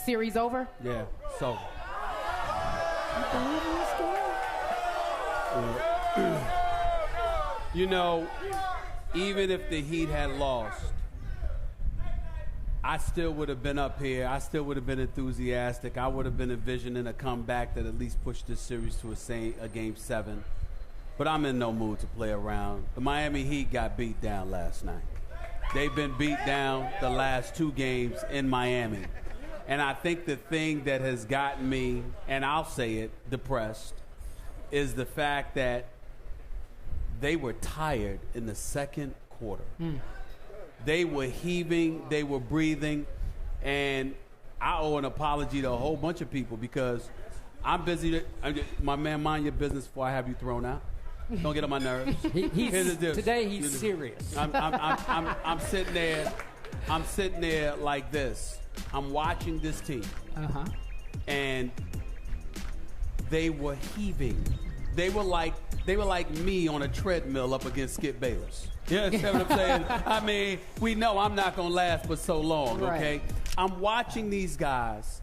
series over? Yeah, so. You know, even if the Heat had lost, I still would have been up here. I still would have been enthusiastic. I would have been envisioning a comeback that at least pushed this series to a Game 7. But I'm in no mood to play around. The Miami Heat got beat down last night. They've been beat down the last 2 games in Miami. And I think the thing that has gotten me, and I'll say it, depressed, is the fact that they were tired in the second quarter. They were heaving, they were breathing, and I owe an apology to a whole bunch of people because I'm busy. My man, mind your business before I have you thrown out. Don't get on my nerves. Today he's serious. I'm sitting there. I'm sitting there like this. I'm watching this team, and they were heaving. They were like me on a treadmill up against Skip Bayless. You understand what I'm saying? I mean, we know I'm not going to last for so long, okay? Right. I'm watching these guys,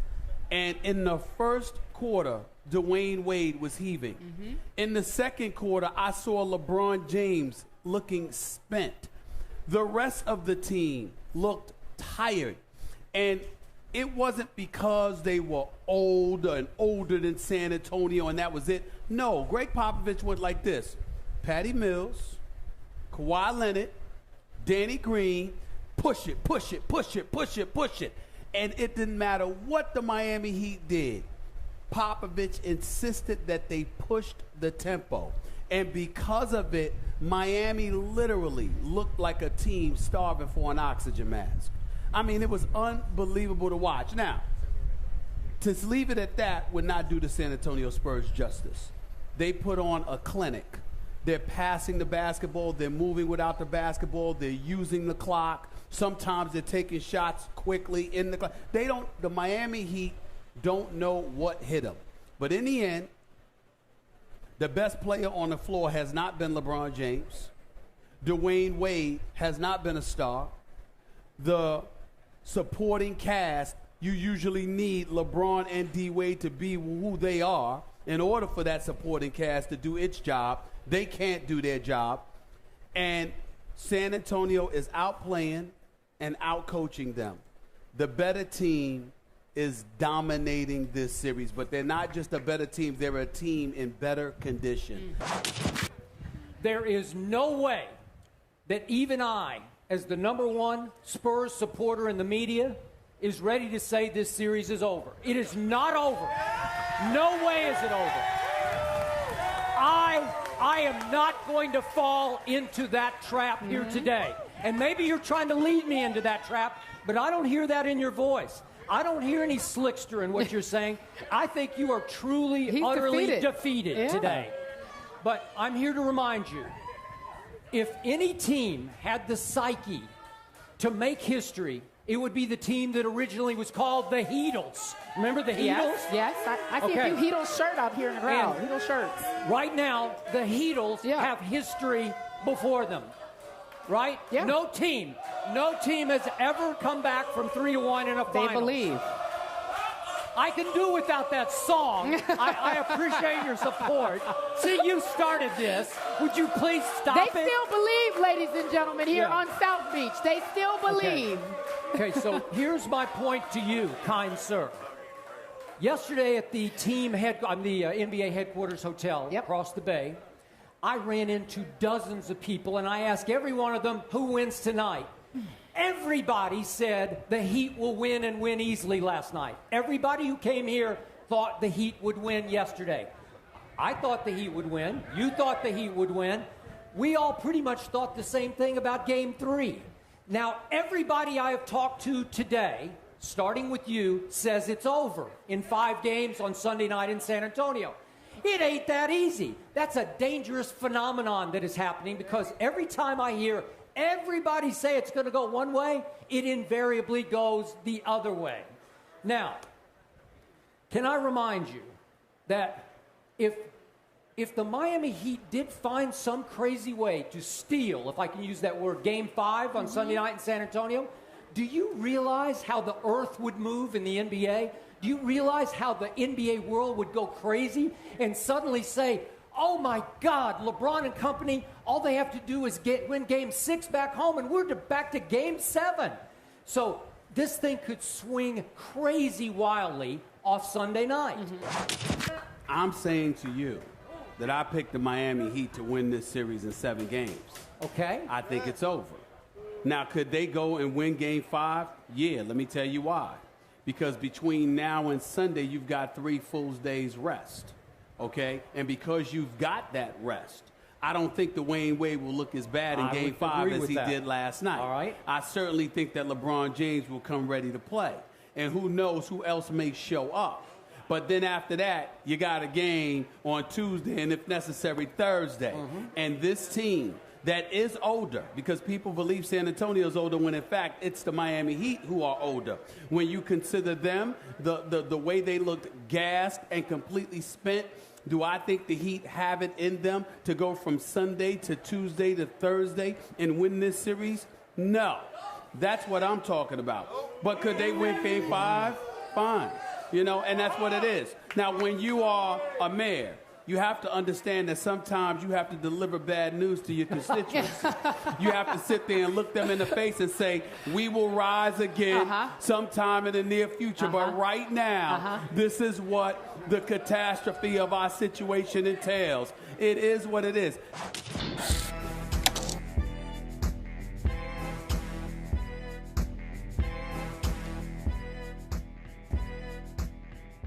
and in the first quarter, Dwayne Wade was heaving. In the second quarter, I saw LeBron James looking spent. The rest of the team looked tired. And it wasn't because they were older and older than San Antonio and that was it. No, Greg Popovich went like this. Patty Mills, Kawhi Leonard, Danny Green, push it, push it, push it, push it, push it. And it didn't matter what the Miami Heat did. Popovich insisted that they pushed the tempo. And because of it, Miami literally looked like a team starving for an oxygen mask. I mean, it was unbelievable to watch. Now, to leave it at that would not do the San Antonio Spurs justice. They put on a clinic. They're passing the basketball. They're moving without the basketball. They're using the clock. Sometimes they're taking shots quickly in the clock. The Miami Heat don't know what hit them. But in the end, the best player on the floor has not been LeBron James. Dwayne Wade has not been a star. The supporting cast, you usually need LeBron and D. Wade to be who they are in order for that supporting cast to do its job. They can't do their job. And San Antonio is outplaying and outcoaching them. The better team is dominating this series, but they're not just a better team, they're a team in better condition. There is no way that even I, as the #1 Spurs supporter in the media, is ready to say this series is over. It is not over. No way is it over. I am not going to fall into that trap here today. And maybe you're trying to lead me into that trap, but I don't hear that in your voice. I don't hear any slickster in what you're saying. I think you are truly, utterly defeated today. But I'm here to remind you, if any team had the psyche to make history, it would be the team that originally was called the Heatles. Remember the Heatles? Yes. I see a few Heatles shirt out here in the crowd. Heatles shirts. Right now, the Heatles have history before them. Right? Yeah. No team has ever come back from 3-1 in a final. They believe. I can do without that song. I appreciate your support. See, you started this. Would you please stop it? They still believe, ladies and gentlemen, here on South Beach. They still believe. Okay, so here's my point to you, kind sir. Yesterday at the NBA headquarters hotel across the bay, I ran into dozens of people, and I asked every one of them, who wins tonight? Everybody said the Heat will win and win easily last night. Everybody who came here thought the Heat would win yesterday. I thought the Heat would win. You thought the Heat would win. We all pretty much thought the same thing about Game 3. Now, everybody I have talked to today, starting with you, says it's over in 5 games on Sunday night in San Antonio. It ain't that easy. That's a dangerous phenomenon that is happening because every time I hear everybody say it's going to go one way, it invariably goes the other way. Now, can I remind you that if the Miami Heat did find some crazy way to steal, if I can use that word, Game 5 on Sunday night in San Antonio, Do you realize how the earth would move in the NBA? Do you realize how the NBA world would go crazy and suddenly say, oh my God, LeBron and company, all they have to do is win Game 6 back home, and we're back to Game 7. So this thing could swing crazy wildly off Sunday night. I'm saying to you that I picked the Miami Heat to win this series in 7 games. Okay. I think it's over. Now, could they go and win Game 5? Yeah, let me tell you why. Because between now and Sunday, you've got 3 full days rest. Okay? And because you've got that rest, I don't think Dwayne Wade will look as bad in Game 5 as he did last night. All right. I certainly think that LeBron James will come ready to play. And who knows who else may show up. But then after that, you got a game on Tuesday and, if necessary, Thursday. And this team that is older, because people believe San Antonio's older when, in fact, it's the Miami Heat who are older. When you consider them, the way they looked gassed and completely spent, do I think the Heat have it in them to go from Sunday to Tuesday to Thursday and win this series? No. That's what I'm talking about. But could they win Game 5? Fine. You know, and that's what it is. Now, when you are a mayor, you have to understand that sometimes you have to deliver bad news to your constituents. You have to sit there and look them in the face and say, we will rise again sometime in the near future. But right now, this is what the catastrophe of our situation entails. It is what it is.